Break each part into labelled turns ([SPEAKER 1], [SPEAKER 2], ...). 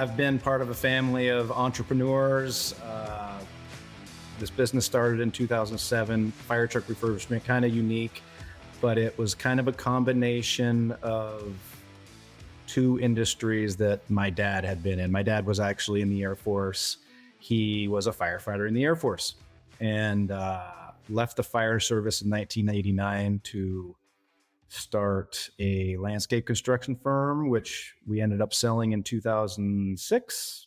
[SPEAKER 1] I've been part of a family of entrepreneurs. This business started in 2007, fire truck refurbishment, kind of unique, but it was kind of a combination of two industries that my dad had been in. My dad was actually in the Air Force. He was a firefighter in the Air Force and left the fire service in 1989 to start a landscape construction firm, which we ended up selling in 2006.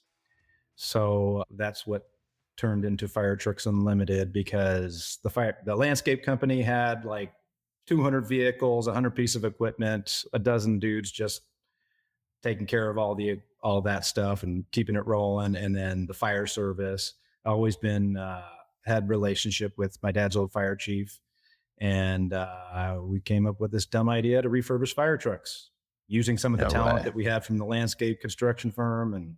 [SPEAKER 1] So that's what turned into Firetrucks Unlimited, because the landscape company had like 200 vehicles, 100 pieces of equipment, a dozen dudes just taking care of all that stuff and keeping it rolling. And then the fire service, always been had relationship with my dad's old fire chief, and we came up with this dumb idea to refurbish fire trucks using some of the talent that we had from the landscape construction firm and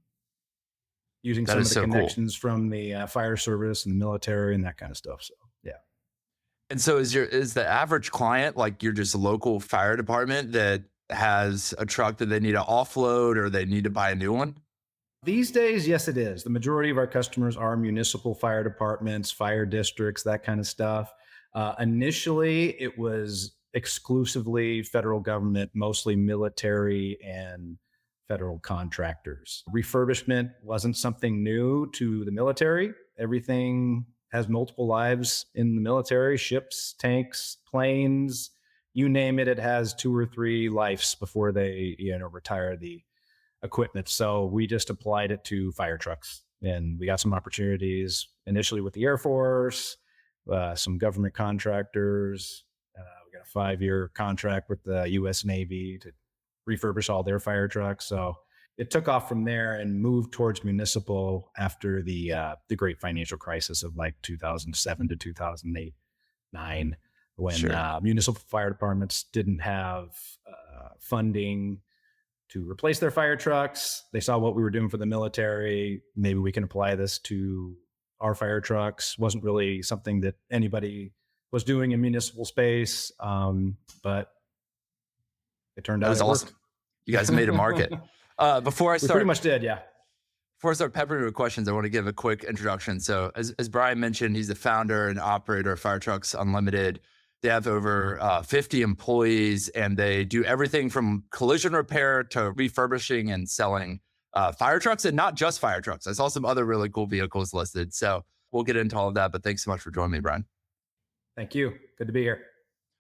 [SPEAKER 1] using some of the connections from the fire service and the military and that kind of stuff. So, yeah.
[SPEAKER 2] And so is the average client like your just local fire department that has a truck that they need to offload or they need to buy a new one?
[SPEAKER 1] These days, yes, it is. The majority of our customers are municipal fire departments, fire districts, that kind of stuff. Initially, it was exclusively federal government, mostly military and federal contractors. Refurbishment wasn't something new to the military. Everything has multiple lives in the military: ships, tanks, planes, you name it. It has 2 or 3 lives before they, retire the equipment. So we just applied it to fire trucks, and we got some opportunities initially with the Air Force, some government contractors. We got a 5-year contract with the U.S. Navy to refurbish all their fire trucks. So it took off from there and moved towards municipal after the great financial crisis of like 2007 to 2008, 9, when municipal fire departments didn't have funding to replace their fire trucks. They saw what we were doing for the military. Maybe we can apply this to our fire trucks. Wasn't really something that anybody was doing in municipal space, but it turned out
[SPEAKER 2] that was awesome. You guys made a market. We pretty
[SPEAKER 1] much did, yeah.
[SPEAKER 2] Before I start peppering with questions, I want to give a quick introduction. So as Brian mentioned, he's the founder and operator of Firetrucks Unlimited. They have over 50 employees, and they do everything from collision repair to refurbishing and selling fire trucks, and not just fire trucks. I saw some other really cool vehicles listed. So we'll get into all of that, but thanks so much for joining me, Brian.
[SPEAKER 1] Thank you. Good to be here.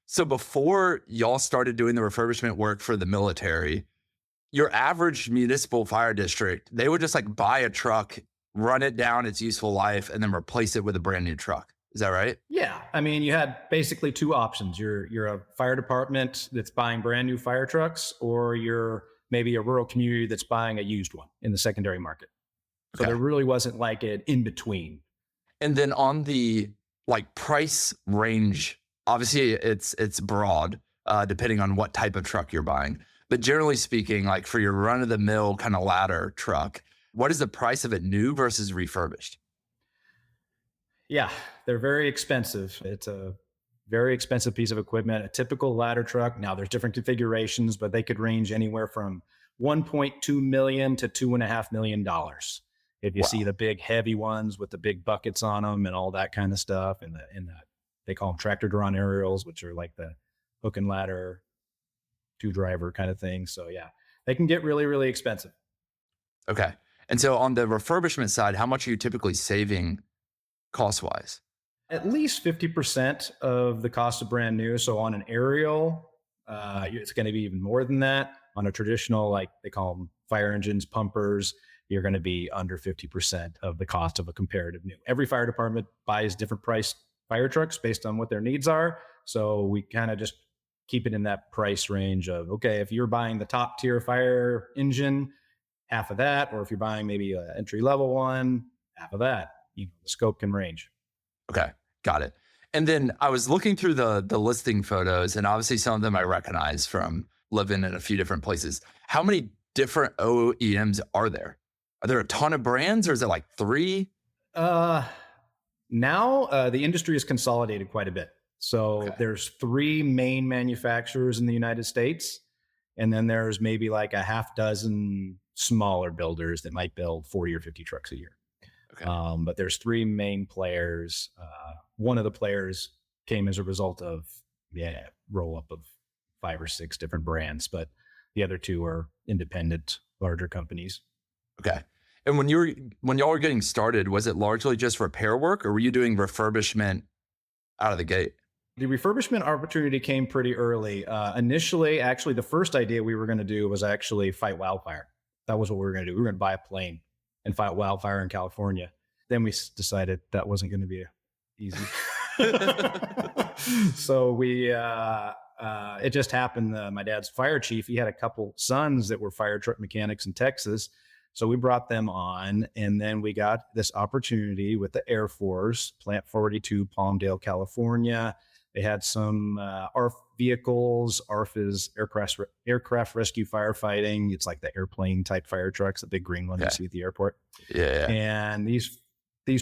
[SPEAKER 2] So before y'all started doing the refurbishment work for the military, your average municipal fire district, they would just like buy a truck, run it down its useful life, and then replace it with a brand new truck. Is that right?
[SPEAKER 1] Yeah. I mean, you had basically 2 options. You're a fire department that's buying brand new fire trucks, or you're maybe a rural community that's buying a used one in the secondary market. So there really wasn't like an in between.
[SPEAKER 2] And then on the like price range, obviously it's broad, depending on what type of truck you're buying. But generally speaking, like for your run of the mill kind of ladder truck, what is the price of it new versus refurbished?
[SPEAKER 1] Yeah, they're very expensive. It's a very expensive piece of equipment. A typical ladder truck, now there's different configurations, but they could range anywhere from $1.2 million to $2.5 million. If you see the big heavy ones with the big buckets on them and all that kind of stuff, and they call them tractor drawn aerials, which are like the hook and ladder 2-driver kind of thing. So yeah, they can get really, really expensive.
[SPEAKER 2] Okay. And so on the refurbishment side, how much are you typically saving cost-wise?
[SPEAKER 1] At least 50% of the cost of brand new. So on an aerial, it's going to be even more than that. On a traditional, like they call them fire engines, pumpers, you're going to be under 50% of the cost of a comparative new. Every fire department buys different price fire trucks based on what their needs are. So we kind of just keep it in that price range of, okay, if you're buying the top tier fire engine, half of that, or if you're buying maybe an entry level one, half of that. The scope can range.
[SPEAKER 2] Okay, got it. And then I was looking through the listing photos, and obviously some of them I recognize from living in a few different places. How many different OEMs are there? Are there a ton of brands, or is it like 3?
[SPEAKER 1] Now the industry is consolidated quite a bit. So there's 3 main manufacturers in the United States, and then there's maybe like a half dozen smaller builders that might build 40 or 50 trucks a year.
[SPEAKER 2] Okay.
[SPEAKER 1] But there's three main players. One of the players came as a result of roll up of 5 or 6 different brands, but the other two are independent, larger companies.
[SPEAKER 2] Okay. And when y'all were getting started, was it largely just repair work, or were you doing refurbishment out of the gate?
[SPEAKER 1] The refurbishment opportunity came pretty early. Initially, actually, the first idea we were going to do was actually fight wildfire. That was what we were going to do. We were going to buy a plane and fight wildfire in California. Then we decided that wasn't going to be easy. So it just happened. My dad's fire chief, he had a couple sons that were fire truck mechanics in Texas. So we brought them on, and then we got this opportunity with the Air Force, Plant 42, Palmdale, California. They had some ARF vehicles. ARF is aircraft rescue firefighting. It's like the airplane type fire trucks, the big green one you see at the airport.
[SPEAKER 2] Yeah.
[SPEAKER 1] And these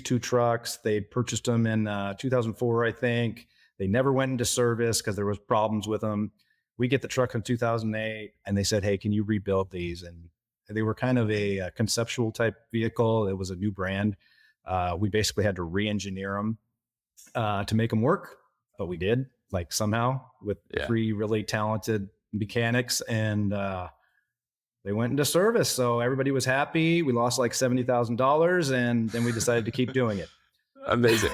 [SPEAKER 1] two trucks, they purchased them in 2004, I think. They never went into service because there was problems with them. We get the truck in 2008, and they said, "Hey, can you rebuild these?" And they were kind of a conceptual type vehicle. It was a new brand. We basically had to re-engineer them to make them work, but we did, like, somehow with 3 really talented mechanics, and they went into service. So everybody was happy. We lost like $70,000, and then we decided to keep doing it.
[SPEAKER 2] Amazing.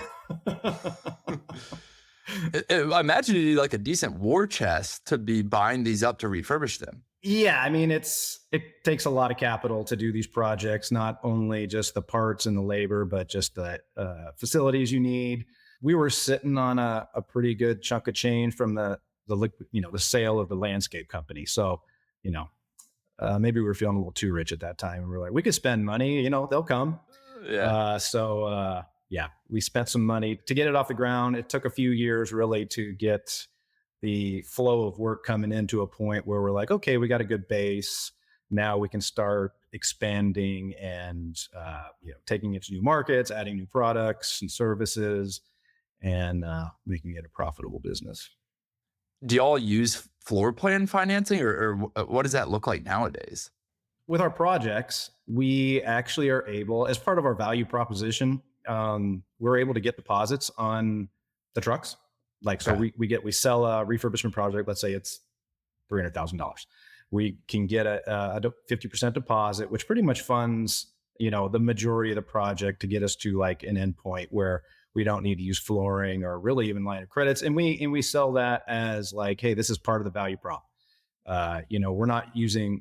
[SPEAKER 2] I imagine you need like a decent war chest to be buying these up to refurbish them.
[SPEAKER 1] Yeah, I mean, it takes a lot of capital to do these projects, not only just the parts and the labor, but just the facilities you need. We were sitting on a pretty good chunk of change from the sale of the landscape company. So, maybe we were feeling a little too rich at that time, and we're like, we could spend money, they'll come. We spent some money to get it off the ground. It took a few years really to get the flow of work coming into a point where we're like, okay, we got a good base. Now we can start expanding and taking it to new markets, adding new products and services, and making it a profitable business.
[SPEAKER 2] Do y'all use floor plan financing, or what does that look like nowadays?
[SPEAKER 1] With our projects, we actually are able, as part of our value proposition, we're able to get deposits on the trucks. Like, so we sell a refurbishment project. Let's say it's $300,000. We can get a 50% deposit, which pretty much funds, the majority of the project to get us to like an endpoint where we don't need to use flooring or really even line of credits. And we sell that as like, hey, this is part of the value prop. We're not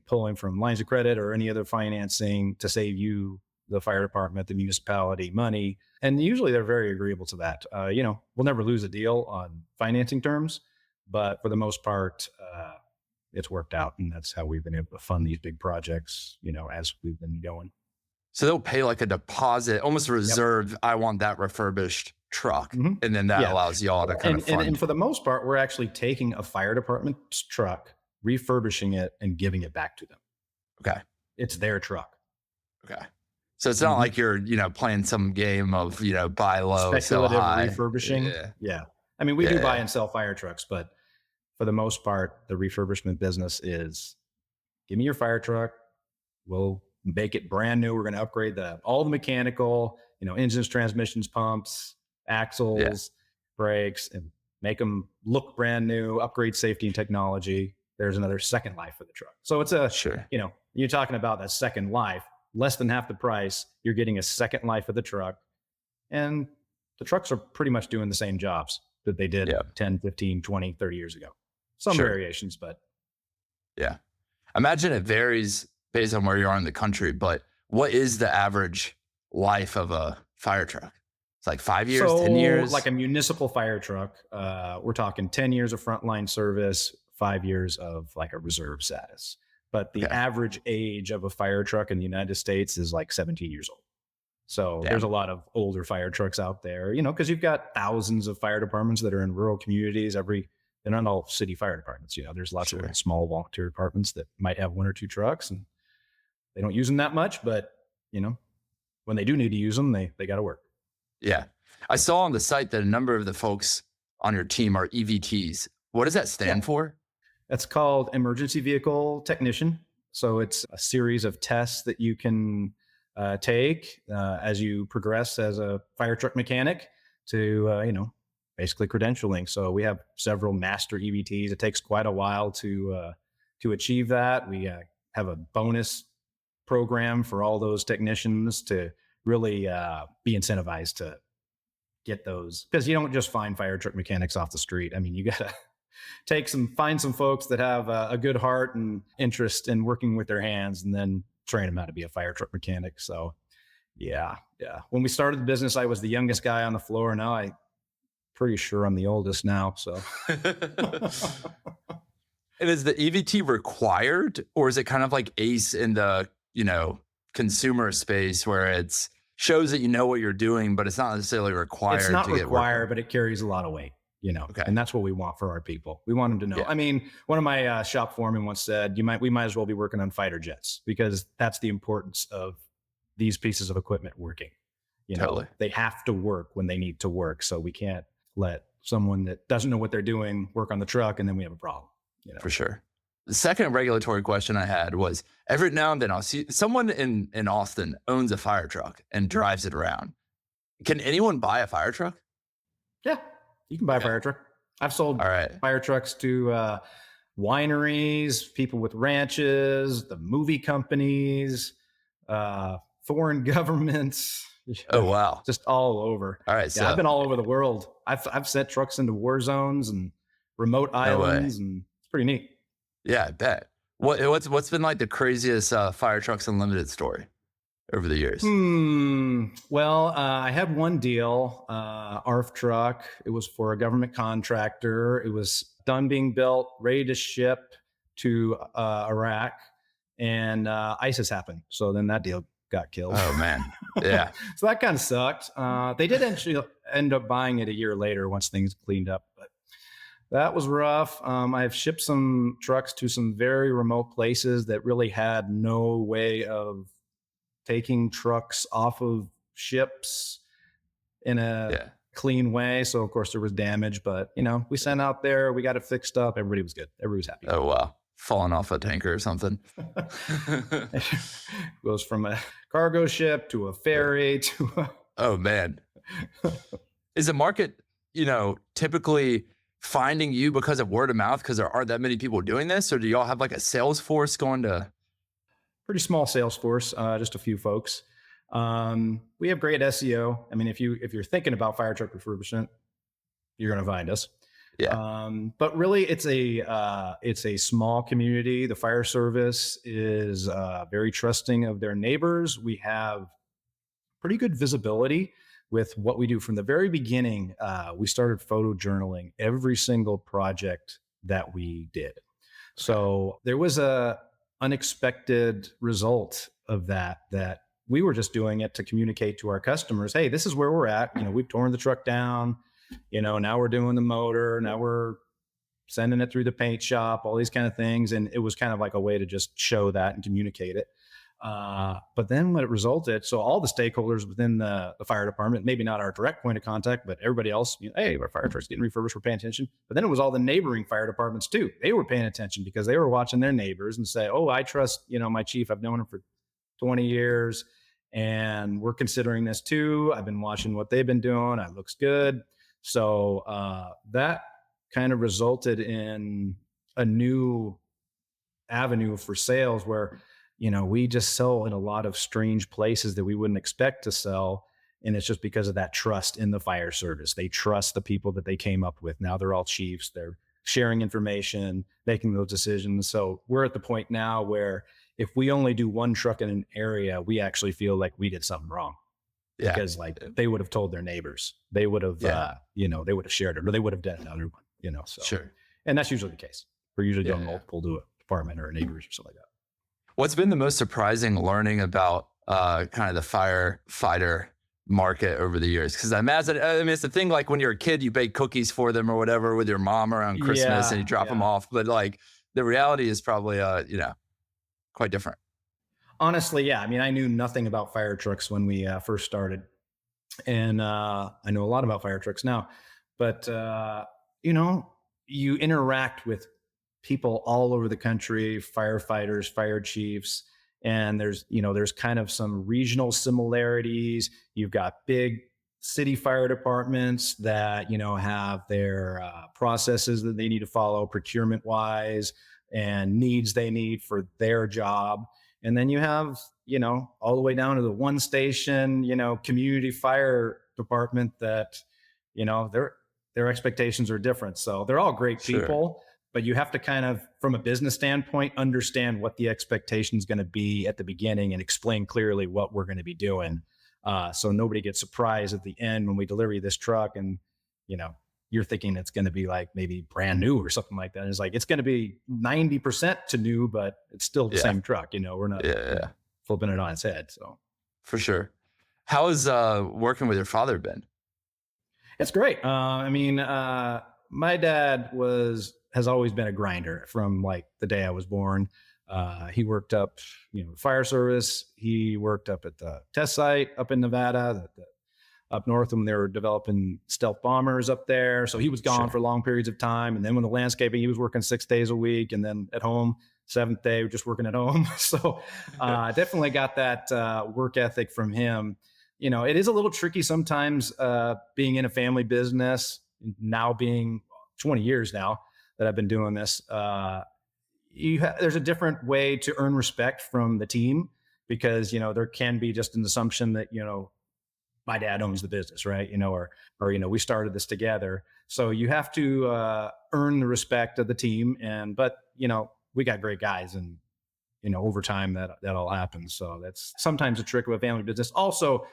[SPEAKER 1] pulling from lines of credit or any other financing to save you, the fire department, the municipality, money. And usually they're very agreeable to that. We'll never lose a deal on financing terms, but for the most part, it's worked out. And that's how we've been able to fund these big projects, as we've been going.
[SPEAKER 2] So they'll pay like a deposit, almost reserved. I want that refurbished truck.
[SPEAKER 1] Mm-hmm.
[SPEAKER 2] And then that allows y'all to kind of fund.
[SPEAKER 1] And for the most part, we're actually taking a fire department's truck, refurbishing it, and giving it back to them.
[SPEAKER 2] Okay.
[SPEAKER 1] It's their truck.
[SPEAKER 2] Okay. So it's not like you're, playing some game of, buy low, sell high.
[SPEAKER 1] Refurbishing. Yeah. I mean, we do buy and sell fire trucks, but for the most part, the refurbishment business is, give me your fire truck. We'll make it brand new. We're going to upgrade all the mechanical, engines, transmissions, pumps, axles, brakes, and make them look brand new, upgrade safety and technology. There's another second life for the truck. So it's you're talking about that second life, less than half the price. You're getting a second life of the truck. And the trucks are pretty much doing the same jobs that they did 10, 15, 20, 30 years ago. Some variations, but.
[SPEAKER 2] Yeah. Imagine it varies based on where you are in the country, but what is the average life of a fire truck? It's like 5 years, 10 years?
[SPEAKER 1] Like a municipal fire truck, we're talking 10 years of frontline service, 5 years of like a reserve status. But the average age of a fire truck in the United States is like 17 years old. So there's a lot of older fire trucks out there, because you've got thousands of fire departments that are in rural communities. They're not all city fire departments. There's lots of small volunteer departments that might have 1 or 2 trucks, and they don't use them that much. But, when they do need to use them, they got to work.
[SPEAKER 2] Yeah. I saw on the site that a number of the folks on your team are EVTs. What does that stand for?
[SPEAKER 1] That's called emergency vehicle technician. So it's a series of tests that you can take as you progress as a fire truck mechanic to, basically credentialing. So we have several master EVTs. It takes quite a while to achieve that. We have a bonus program for all those technicians to really be incentivized to get those, because you don't just find fire truck mechanics off the street. I mean, you got to find some folks that have a good heart and interest in working with their hands, and then train them how to be a fire truck mechanic. So yeah. When we started the business, I was the youngest guy on the floor. Now I pretty sure I'm the oldest now. So
[SPEAKER 2] And is the EVT required, or is it kind of like ACE in the, consumer space where it's shows that you know what you're doing, but it's not necessarily required
[SPEAKER 1] it's not
[SPEAKER 2] to get
[SPEAKER 1] required, but it carries a lot of weight,
[SPEAKER 2] Okay.
[SPEAKER 1] and that's what we want for our people. We want them to know.
[SPEAKER 2] Yeah.
[SPEAKER 1] I mean, one of my shop foremen once said, we might as well be working on fighter jets, because that's the importance of these pieces of equipment working.
[SPEAKER 2] Totally.
[SPEAKER 1] They have to work when they need to work. So we can't let someone that doesn't know what they're doing work on the truck, and then we have a problem.
[SPEAKER 2] For sure. The second regulatory question I had was, every now and then I'll see someone in Austin owns a fire truck and drives it around. Can anyone buy a fire truck?
[SPEAKER 1] Yeah, you can buy a fire truck. I've sold
[SPEAKER 2] All right.
[SPEAKER 1] fire trucks to wineries, people with ranches, the movie companies, foreign governments.
[SPEAKER 2] Oh, wow.
[SPEAKER 1] Just all over.
[SPEAKER 2] All right. So
[SPEAKER 1] I've been all over the world. I've sent trucks into war zones and remote islands, and it's pretty neat.
[SPEAKER 2] Yeah, I bet. What's been like the craziest Firetrucks Unlimited story over the years?
[SPEAKER 1] Well, I had one deal, ARF truck. It was for a government contractor. It was done being built, ready to ship to Iraq, and ISIS happened. So then that deal got killed.
[SPEAKER 2] Oh man, yeah.
[SPEAKER 1] So that kind of sucked. They did actually end up buying it a year later once things cleaned up, but that was rough. I've shipped some trucks to some very remote places that really had no way of taking trucks off of ships in a clean way. So of course there was damage, but we sent out there, we got it fixed up. Everybody was good. Everybody was happy.
[SPEAKER 2] Oh wow. Falling off a tanker or something.
[SPEAKER 1] Goes from a cargo ship to a ferry to a...
[SPEAKER 2] Oh man. Is the market, typically finding you because of word of mouth, because there aren't that many people doing this? Or do y'all have like a sales force going to?
[SPEAKER 1] Pretty small sales force, just a few folks. We have great SEO. I mean, if you're thinking about fire truck refurbishment, you're going to find us.
[SPEAKER 2] Yeah.
[SPEAKER 1] But really, it's a small community. The fire service is very trusting of their neighbors. We have pretty good visibility with what we do. From the very beginning, we started photo journaling every single project that we did. So there was a unexpected result of that we were just doing it to communicate to our customers, hey, this is where we're at. We've torn the truck down. Now we're doing the motor. Now we're sending it through the paint shop, all these kind of things. And it was kind of like a way to just show that and communicate it. But then what it resulted, so all the stakeholders within the fire department, maybe not our direct point of contact, but everybody else, hey, our fire truck's getting refurbished, we're paying attention. But then it was all the neighboring fire departments too. They were paying attention because they were watching their neighbors and say, oh, I trust, my chief, I've known him for 20 years and we're considering this too. I've been watching what they've been doing. It looks good. So that kind of resulted in a new avenue for sales where, we just sell in a lot of strange places that we wouldn't expect to sell. And it's just because of that trust in the fire service. They trust the people that they came up with. Now they're all chiefs. They're sharing information, making those decisions. So we're at the point now where if we only do one truck in an area, we actually feel like we did something wrong. Yeah. Because they would have told their neighbors. They would have, they would have shared it, or they would have done another one, so. Sure. And that's usually the case. We're usually doing multiple to a department or neighbors or something like that.
[SPEAKER 2] What's been the most surprising learning about kind of the firefighter market over the years? Because I imagine, it's the thing, like when you're a kid, you bake cookies for them or whatever with your mom around Christmas and you drop them off. But like the reality is probably, quite different.
[SPEAKER 1] Honestly, yeah. I mean, I knew nothing about fire trucks when we first started. And I know a lot about fire trucks now. But, you interact with people all over the country, firefighters, fire chiefs, and there's kind of some regional similarities. You've got big city fire departments that have their processes that they need to follow procurement wise and needs they need for their job. And then you have all the way down to the one station community fire department that their expectations are different. So they're all great
[SPEAKER 2] Sure.
[SPEAKER 1] people, but you have to kind of, from a business standpoint, understand what the expectation is going to be at the beginning and explain clearly what we're going to be doing. So nobody gets surprised at the end when we deliver you this truck and, you're thinking it's going to be like maybe brand new or something like that. And it's like, it's going to be 90% to new, but it's still the
[SPEAKER 2] Yeah.
[SPEAKER 1] same truck. We're not
[SPEAKER 2] Yeah.
[SPEAKER 1] flipping it on its head. So
[SPEAKER 2] For sure. How has working with your father been?
[SPEAKER 1] it's great. My dad has always been a grinder from like the day I was born. He worked up, fire service. He worked up at the test site up in Nevada, up north when they were developing stealth bombers up there. So he was gone
[SPEAKER 2] Sure.
[SPEAKER 1] for long periods of time. And then when the landscaping, he was working 6 days a week, and then at home, seventh day, just working at home. So definitely got that work ethic from him. It is a little tricky sometimes being in a family business, now being 20 years now that I've been doing this. There's a different way to earn respect from the team because, there can be just an assumption that, my dad owns the business, right? Or we started this together. So you have to earn the respect of the team. But we got great guys, and over time that'll happen. So that's sometimes a trick of a family business. Also,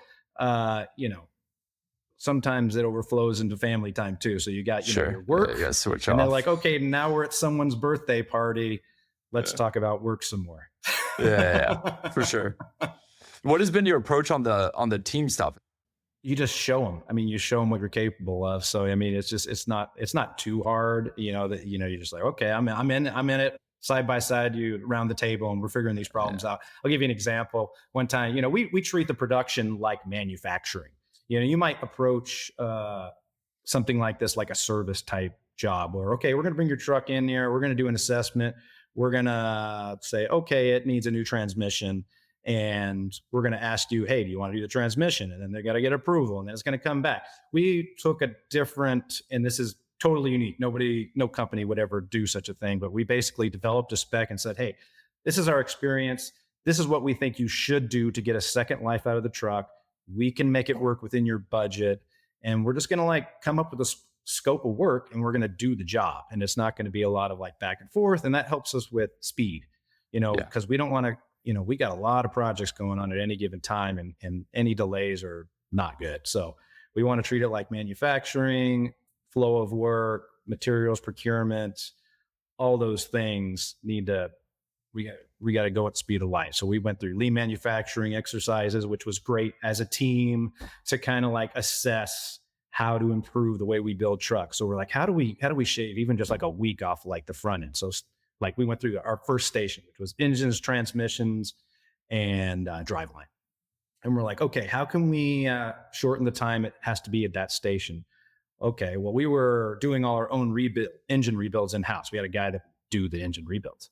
[SPEAKER 1] sometimes it overflows into family time too. So you got
[SPEAKER 2] Sure.
[SPEAKER 1] your work,
[SPEAKER 2] You gotta switch
[SPEAKER 1] and they're
[SPEAKER 2] off.
[SPEAKER 1] like, okay, now we're at someone's birthday party. Let's
[SPEAKER 2] Yeah.
[SPEAKER 1] talk about work some more.
[SPEAKER 2] Yeah. For sure. What has been your approach on the team stuff?
[SPEAKER 1] You just show them. You show them what you're capable of. So it's not too hard. That you're just like, okay, I'm in it side by side. You around the table, and we're figuring these problems
[SPEAKER 2] Yeah.
[SPEAKER 1] out. I'll give you an example. One time, we treat the production like manufacturing. You might approach something like this like a service type job, where okay, we're going to bring your truck in here. We're going to do an assessment. We're going to say, okay, it needs a new transmission. And we're going to ask you, hey, do you want to do the transmission? And then they got to get approval, and then it's going to come back. We took a different, and this is totally unique. No company would ever do such a thing, but we basically developed a spec and said, hey, this is our experience. This is what we think you should do to get a second life out of the truck. We can make it work within your budget. And we're just going to like come up with a scope of work, and we're going to do the job. And it's not going to be a lot of like back and forth. And that helps us with speed,
[SPEAKER 2] Yeah.
[SPEAKER 1] because we don't want to, we got a lot of projects going on at any given time, and any delays are not good. So we want to treat it like manufacturing, flow of work, materials procurement, all those things we got to go at the speed of light. So we went through lean manufacturing exercises, which was great as a team to kind of like assess how to improve the way we build trucks. So we're like, how do we shave even just like a week off like the front end? So like we went through our first station, which was engines, transmissions, and driveline. And we're like, okay, how can we shorten the time it has to be at that station? Okay, well, we were doing all our own engine rebuilds in-house. We had a guy that do the engine rebuilds,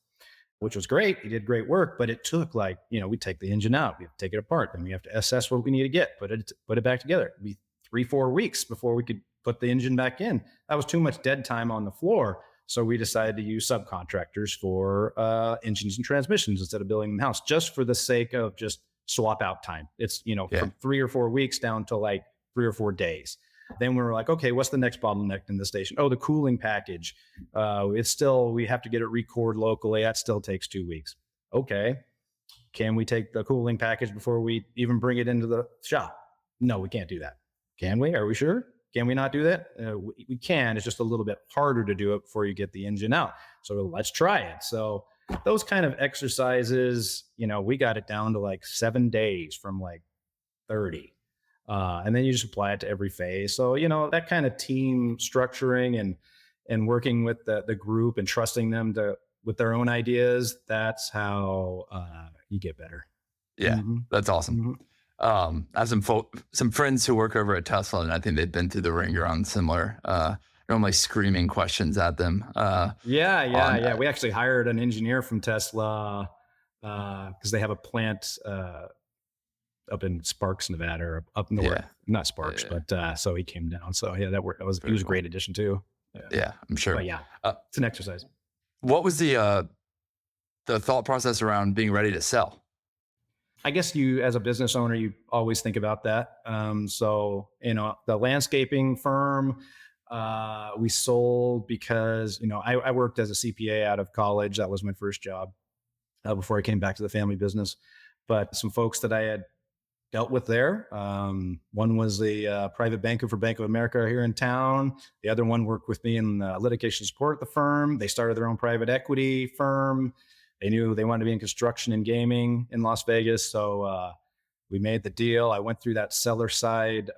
[SPEAKER 1] which was great. He did great work, but it took like, we take the engine out, we have to take it apart, then we have to assess what we need to get, put it back together. It'd be 3-4 weeks before we could put the engine back in. That was too much dead time on the floor. So we decided to use subcontractors for engines and transmissions instead of building them in-house, just for the sake of just swap out time. It's,
[SPEAKER 2] Yeah.
[SPEAKER 1] from 3 or 4 weeks down to like 3 or 4 days. Then we were like, okay, what's the next bottleneck in the station? Oh, the cooling package. We have to get it recored locally. That still takes 2 weeks. Okay. Can we take the cooling package before we even bring it into the shop? No, we can't do that. Can we? Are we sure? Can we not do that? We can. It's just a little bit harder to do it before you get the engine out. So let's try it. So those kind of exercises, we got it down to like 7 days from like 30. And then you just apply it to every phase. So, that kind of team structuring and working with the group and trusting them with their own ideas, that's how you get better.
[SPEAKER 2] Yeah.
[SPEAKER 1] Mm-hmm.
[SPEAKER 2] That's awesome.
[SPEAKER 1] Mm-hmm.
[SPEAKER 2] I have some friends who work over at Tesla, and I think they've been through the ringer on similar I'm like screaming questions at them. On
[SPEAKER 1] Yeah. We actually hired an engineer from Tesla because they have a plant up in Sparks, Nevada, or up north.
[SPEAKER 2] yeah,
[SPEAKER 1] Not Sparks,
[SPEAKER 2] yeah,
[SPEAKER 1] but so he came down. So yeah, that worked. He
[SPEAKER 2] very
[SPEAKER 1] was a
[SPEAKER 2] cool.
[SPEAKER 1] great addition too. Yeah.
[SPEAKER 2] Yeah, I'm sure.
[SPEAKER 1] But yeah,
[SPEAKER 2] Uh,
[SPEAKER 1] it's an exercise.
[SPEAKER 2] what was the thought process around being ready to sell?
[SPEAKER 1] I guess you, as a business owner, you always think about that. So, the landscaping firm, we sold because, I worked as a CPA out of college. That was my first job before I came back to the family business. But some folks that I had dealt with there, one was the private banker for Bank of America here in town. The other one worked with me in litigation support at the firm. They started their own private equity firm. They knew they wanted to be in construction and gaming in Las Vegas. So we made the deal. I went through that seller side.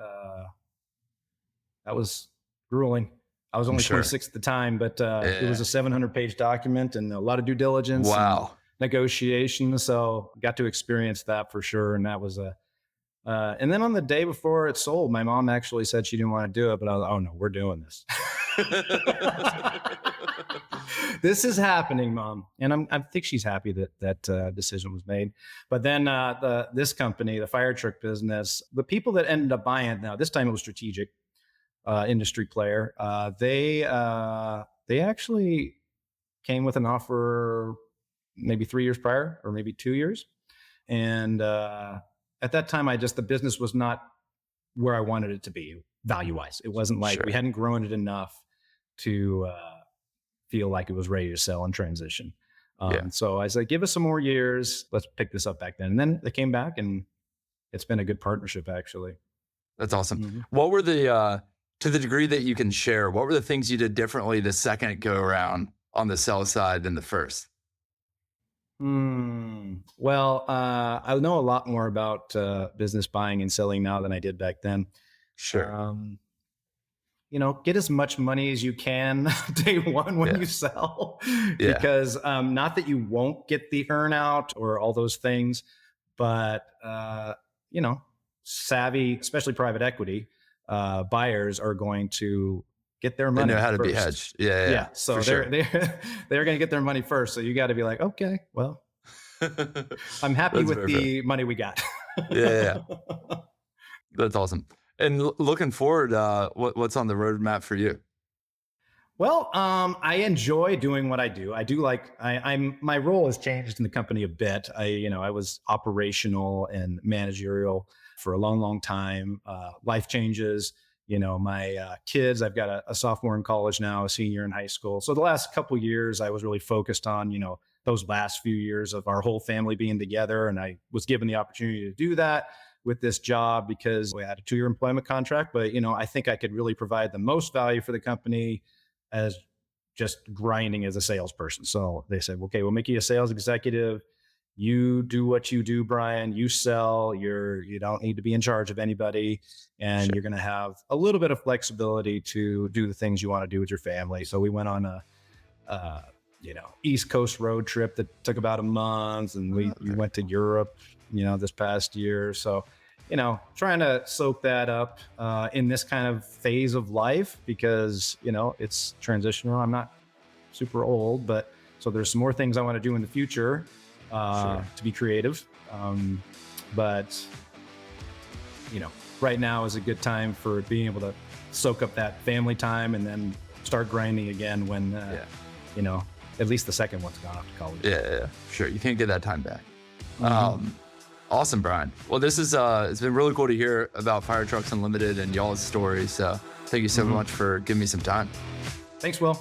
[SPEAKER 1] That was grueling. I was
[SPEAKER 2] I'm
[SPEAKER 1] only
[SPEAKER 2] sure.
[SPEAKER 1] 26 at the time, but it was
[SPEAKER 2] Yeah.
[SPEAKER 1] a 700-page document and a lot of due diligence and
[SPEAKER 2] Wow.
[SPEAKER 1] negotiation. So got to experience that for sure. And that was and then on the day before it sold, my mom actually said she didn't want to do it, but I was, oh no, we're doing this. This is happening, Mom, and I think she's happy that decision was made. But then this company, the fire truck business, the people that ended up buying it, now this time it was strategic industry player. They actually came with an offer maybe 3 years prior, or maybe 2 years, and at that time, the business was not where I wanted it to be value wise. It wasn't like we
[SPEAKER 2] Sure.
[SPEAKER 1] hadn't grown it enough to feel like it was ready to sell and transition.
[SPEAKER 2] Yeah.
[SPEAKER 1] So I said, give us some more years. Let's pick this up back then. And then they came back, and it's been a good partnership, actually.
[SPEAKER 2] That's awesome.
[SPEAKER 1] Mm-hmm.
[SPEAKER 2] What were to the degree that you can share, what were the things you did differently the second go around on the sell side than the first?
[SPEAKER 1] Well, I know a lot more about business buying and selling now than I did back then.
[SPEAKER 2] Sure.
[SPEAKER 1] Um, get as much money as you can day one when
[SPEAKER 2] Yeah.
[SPEAKER 1] you sell,
[SPEAKER 2] Yeah.
[SPEAKER 1] because not that you won't get the earnout or all those things, but savvy, especially private equity buyers are going to get their
[SPEAKER 2] They know
[SPEAKER 1] money
[SPEAKER 2] how to be
[SPEAKER 1] first.
[SPEAKER 2] hedged. Yeah. Yeah.
[SPEAKER 1] Yeah, so
[SPEAKER 2] For
[SPEAKER 1] they're
[SPEAKER 2] sure.
[SPEAKER 1] they're going to get their money first. So you got to be like, okay, well, I'm happy
[SPEAKER 2] That's
[SPEAKER 1] with
[SPEAKER 2] very fair.
[SPEAKER 1] the money we got.
[SPEAKER 2] Yeah. Yeah. That's awesome. And looking forward, what's on the roadmap for you?
[SPEAKER 1] Well, I enjoy doing what I do. I do like I'm my role has changed in the company a bit. I was operational and managerial for a long, long time. Life changes. My kids. I've got a sophomore in college now, a senior in high school. So the last couple of years, I was really focused on those last few years of our whole family being together, and I was given the opportunity to do that with this job because we had a 2-year employment contract. But I think I could really provide the most value for the company as just grinding as a salesperson. So they said, okay, we'll make you a sales executive. You do what you do, Brian. You sell. You don't need to be in charge of anybody, and
[SPEAKER 2] Sure.
[SPEAKER 1] you're going to have a little bit of flexibility to do the things you want to do with your family. So we went on a East Coast road trip that took about a month, and we went to Europe, this past year. So trying to soak that up in this kind of phase of life because, it's transitional. I'm not super old, but so there's some more things I want to do in the future
[SPEAKER 2] Sure.
[SPEAKER 1] to be creative. But, right now is a good time for being able to soak up that family time and then start grinding again when,
[SPEAKER 2] Yeah.
[SPEAKER 1] at least the second one's gone off to college.
[SPEAKER 2] Yeah. Yeah. Sure. You can't get that time back.
[SPEAKER 1] Mhm.
[SPEAKER 2] Awesome, Brian. Well, this is it's been really cool to hear about Firetrucks Unlimited and y'all's story. So thank you so
[SPEAKER 1] Mhm.
[SPEAKER 2] much for giving me some time.
[SPEAKER 1] Thanks, Will.